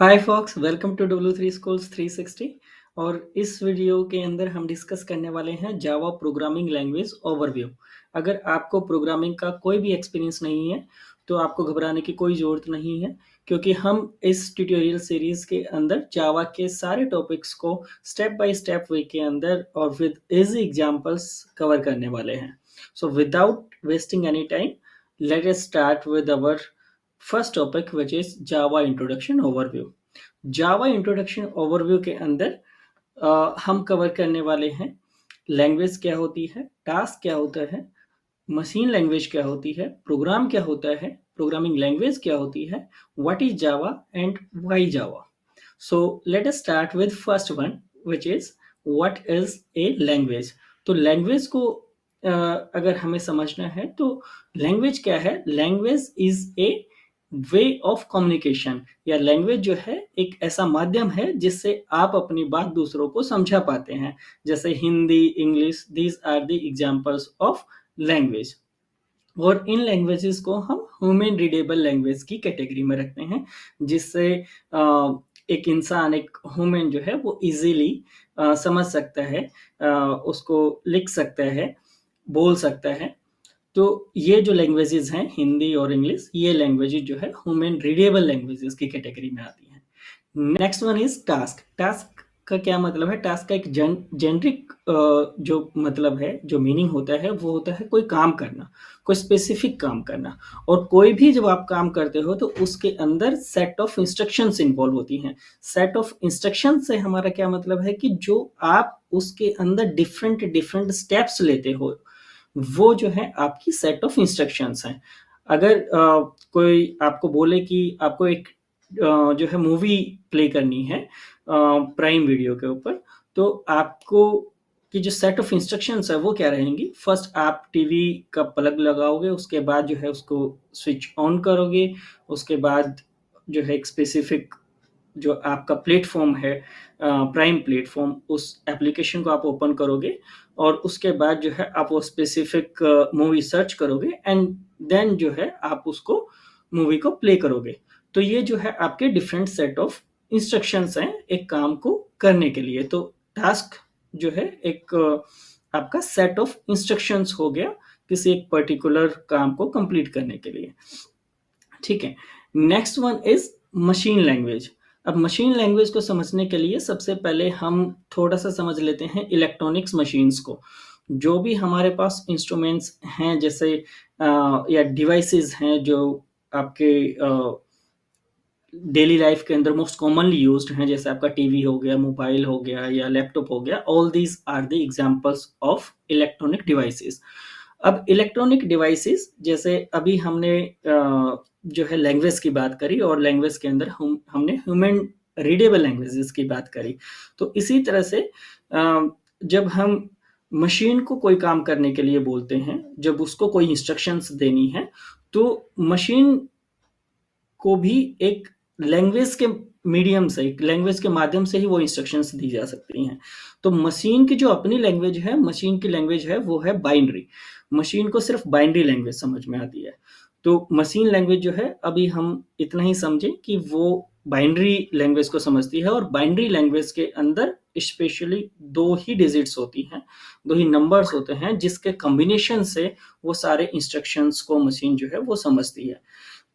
Hi folks, welcome to W3 schools 360। और इस video के अंदर हम डिस्कस करने वाले हैं जावा प्रोग्रामिंग लैंग्वेज ओवरव्यू। अगर आपको प्रोग्रामिंग का कोई भी एक्सपीरियंस नहीं है तो आपको घबराने की कोई ज़रूरत नहीं है, क्योंकि हम इस ट्यूटोरियल सीरीज़ के अंदर जावा के सारे टॉपिक्स को स्टेप बाय स्टेप वे के अंदर और विद इजी एग्जांपल्स कवर करने वाले हैं। So without wasting any time, let us start with our first topic which is Java introduction overview. Java introduction overview के अंदर हम कवर करने वाले हैं लैंग्वेज क्या होती है, टास्क क्या होता है, मशीन लैंग्वेज क्या होती है, प्रोग्राम क्या होता है, प्रोग्रामिंग लैंग्वेज क्या होती है, what is Java and why Java. So let us start with first one which is what is a language. तो लैंग्वेज को अगर हमें समझना है तो लैंग्वेज क्या है। Language is a way of communication, या लैंग्वेज जो है एक ऐसा माध्यम है जिससे आप अपनी बात दूसरों को समझा पाते हैं। जैसे Hindi, English, these are the examples of language. और इन लैंग्वेजेस को हम ह्यूमन रीडेबल लैंग्वेज की कैटेगरी में रखते हैं, जिससे एक इंसान, एक ह्यूमन जो है वो इजीली समझ सकता है, उसको लिख सकता है, बोल सकता है। तो ये जो लैंग्वेजेस हैं हिंदी और इंग्लिश, ये लैंग्वेजेस जो है ह्यूमन रीडेबल लैंग्वेजेस की कैटेगरी में आती हैं। Next one is task. Task का क्या मतलब है। टास्क का एक जेनरिक जो मतलब है, जो मीनिंग होता है, वो होता है कोई काम करना, कोई स्पेसिफिक काम करना। और कोई भी जब आप काम करते हो तो उसके अंदर सेट ऑफ इंस्ट्रक्शंस इन्वॉल्व होती हैं। सेट ऑफ इंस्ट्रक्शन से हमारा क्या मतलब है कि जो आप उसके अंदर डिफरेंट डिफरेंट स्टेप्स लेते हो, वो जो है आपकी सेट ऑफ इंस्ट्रक्शंस हैं। अगर कोई आपको बोले कि आपको एक जो है मूवी प्ले करनी है प्राइम वीडियो के ऊपर, तो आपको की जो सेट ऑफ इंस्ट्रक्शंस है वो क्या रहेंगी। फर्स्ट आप टीवी का प्लग लगाओगे, उसके बाद जो है उसको स्विच ऑन करोगे, उसके बाद जो है एक स्पेसिफिक जो आपका प्लेटफॉर्म है, प्राइम प्लेटफॉर्म, उस एप्लीकेशन को आप ओपन करोगे और उसके बाद जो है आप वो स्पेसिफिक मूवी सर्च करोगे एंड देन जो है आप उसको मूवी को प्ले करोगे। तो ये जो है आपके डिफरेंट सेट ऑफ इंस्ट्रक्शंस हैं एक काम को करने के लिए। तो टास्क जो है एक आपका सेट ऑफ इंस्ट्रक्शंस हो गया किसी एक पर्टिकुलर काम को कंप्लीट करने के लिए। ठीक है। Next one is machine language. अब मशीन लैंग्वेज को समझने के लिए सबसे पहले हम थोड़ा सा समझ लेते हैं इलेक्ट्रॉनिक्स मशीन्स को। जो भी हमारे पास इंस्ट्रूमेंट्स हैं, जैसे या डिवाइसेस हैं जो आपके डेली लाइफ के अंदर मोस्ट कॉमनली यूज्ड हैं, जैसे आपका टीवी हो गया, मोबाइल हो गया या लैपटॉप हो गया, all these are the examples of electronic devices. अब इलेक्ट्रॉनिक डिवाइसेस, जैसे अभी हमने जो है लैंग्वेज की बात करी और लैंग्वेज के अंदर हमने ह्यूमन रीडेबल लैंग्वेजेस की बात करी, तो इसी तरह से जब हम मशीन को कोई काम करने के लिए बोलते हैं, जब उसको कोई इंस्ट्रक्शंस देनी है, तो मशीन को भी एक लैंग्वेज के मीडियम से, एक लैंग्वेज के माध्यम से ही वो इंस्ट्रक्शंस दी जा सकती हैं। तो मशीन की जो अपनी लैंग्वेज है, मशीन की लैंग्वेज है वो है बाइनरी। मशीन को सिर्फ बाइनरी लैंग्वेज समझ में आती है। तो मशीन लैंग्वेज जो है, अभी हम इतना ही समझें कि वो बाइनरी लैंग्वेज को समझती है। और बाइनरी लैंग्वेज के अंदर स्पेशली दो ही डिजिट्स होती हैं, दो ही नंबर्स होते हैं, जिसके कॉम्बिनेशन से वो सारे इंस्ट्रक्शंस को मशीन जो है वो समझती है।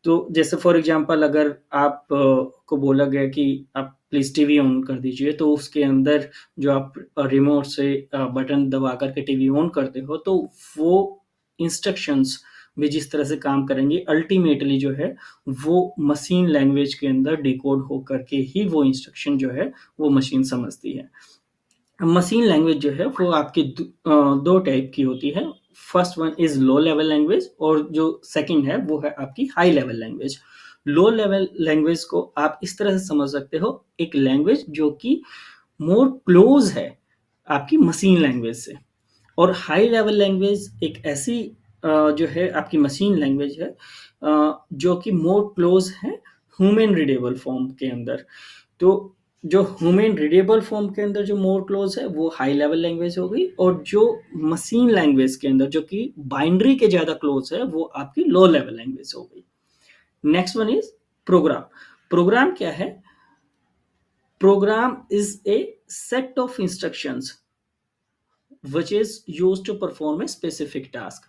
तो जैसे फॉर एग्जांपल, अगर आप को बोला गया कि आप प्लीज टीवी ऑन कर दीजिए, तो उसके अंदर जो आप रिमोट से बटन दबा करके टीवी ऑन करते हो, तो वो इंस्ट्रक्शंस भी जिस तरह से काम करेंगे, अल्टीमेटली जो है वो मशीन लैंग्वेज के अंदर डिकोड हो करके ही वो इंस्ट्रक्शन जो है वो मशीन समझती है। मशीन लैंग्वेज जो है वो आपकी दो टाइप की होती है। First one is low level language और जो सेकंड है वो है आपकी high level language. Low level language को आप इस तरह से समझ सकते हो, एक लैंग्वेज जो कि मोर क्लोज है आपकी मशीन लैंग्वेज से। और हाई लेवल लैंग्वेज एक ऐसी जो है आपकी मशीन लैंग्वेज है जो कि मोर क्लोज है ह्यूमन रीडेबल फॉर्म के अंदर। तो जो ह्यूमन रीडेबल फॉर्म के अंदर जो मोर क्लोज है वो हाई लेवल लैंग्वेज हो गई, और जो मशीन लैंग्वेज के अंदर जो कि बाइनरी के ज्यादा क्लोज है वो आपकी लो लेवल लैंग्वेज हो गई। Next one is program. Program क्या है। Program is a set of instructions which is used to perform a specific task.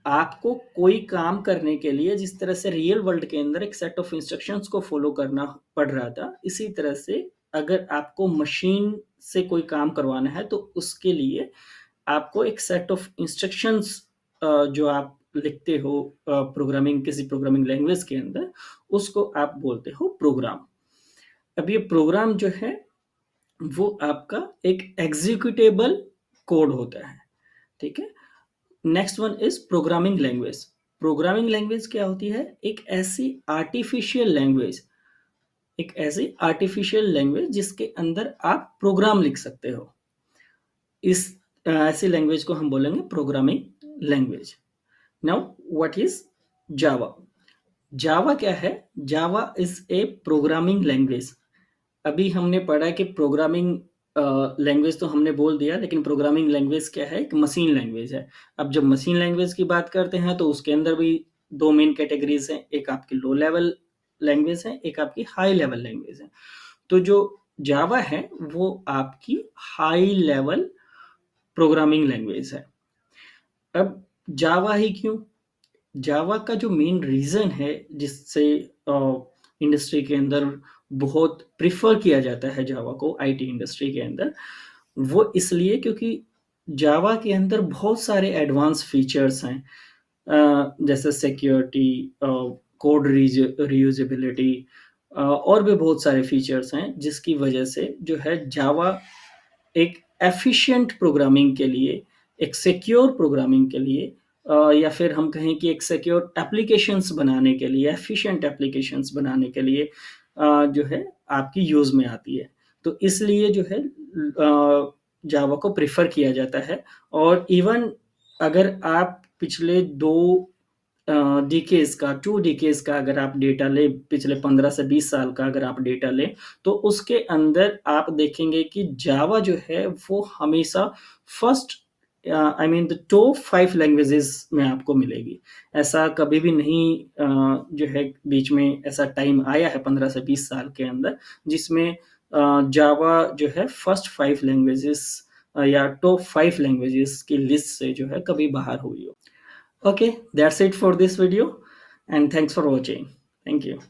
आपको कोई काम करने के लिए जिस तरह से रियल वर्ल्ड के अंदर एक सेट ऑफ इंस्ट्रक्शंस को फॉलो करना पड़ रहा था, इसी तरह से अगर आपको मशीन से कोई काम करवाना है तो उसके लिए आपको एक सेट ऑफ इंस्ट्रक्शंस जो आप लिखते हो प्रोग्रामिंग किसी प्रोग्रामिंग लैंग्वेज के अंदर, उसको आप बोलते हो प्रोग्राम। अब ये प्रोग्राम जो है वो आपका एक एग्जीक्यूटेबल कोड होता है, ठीक है। Next one is programming language. Programming language क्या होती है? एक ऐसी आर्टिफिशियल लैंग्वेज जिसके अंदर आप प्रोग्राम लिख सकते हो। इस ऐसी लैंग्वेज को हम बोलेंगे programming language. Now what is Java? Java क्या है? Java is a programming language. अभी हमने पढ़ा कि प्रोग्रामिंग लैंग्वेज तो हमने बोल दिया, लेकिन प्रोग्रामिंग लैंग्वेज क्या है? एक मशीन लैंग्वेज है। अब जब मशीन लैंग्वेज की बात करते हैं तो उसके अंदर भी दो मेन कैटेगरीज हैं, एक आपकी लो लेवल लैंग्वेज है, एक आपकी हाई लेवल लैंग्वेज है। तो जो जावा है वो आपकी हाई लेवल प्रोग्रामिंग लैंग्वेज है। अब जावा ही क्यों? जावा का जो मेन रीज़न है जिससे इंडस्ट्री के अंदर बहुत प्रिफर किया जाता है जावा को आईटी इंडस्ट्री के अंदर, वो इसलिए क्योंकि जावा के अंदर बहुत सारे एडवांस फीचर्स हैं, जैसे सिक्योरिटी, कोड रीयूजेबिलिटी, और भी बहुत सारे फीचर्स हैं जिसकी वजह से जो है जावा एक एफिशिएंट प्रोग्रामिंग के लिए, एक सिक्योर प्रोग्रामिंग के लिए, या फिर हम कहें कि एक सिक्योर एप्लीकेशंस बनाने के लिए, एफिशिएंट एप्लीकेशंस बनाने के लिए जो है आपकी यूज़ में आती है। तो इसलिए जो है जावा को प्रेफ़र किया जाता है। और इवन अगर आप पिछले 2 डिकेड्स का, 2 डिकेड्स का अगर आप डेटा लें, पिछले 15 से 20 साल का अगर आप डेटा लें, तो उसके अंदर आप देखेंगे कि जावा जो है वो हमेशा first I mean the top 5 languages में आपको मिलेगी। ऐसा कभी भी नहीं जो है बीच में ऐसा टाइम आया है 15 से 20 साल के अंदर जिसमें जावा जो है फर्स्ट 5 लैंग्वेजेस या टॉप 5 लैंग्वेजेस की लिस्ट से जो है कभी बाहर हुई हो। Okay, that's it for this video, and thanks for watching. Thank you.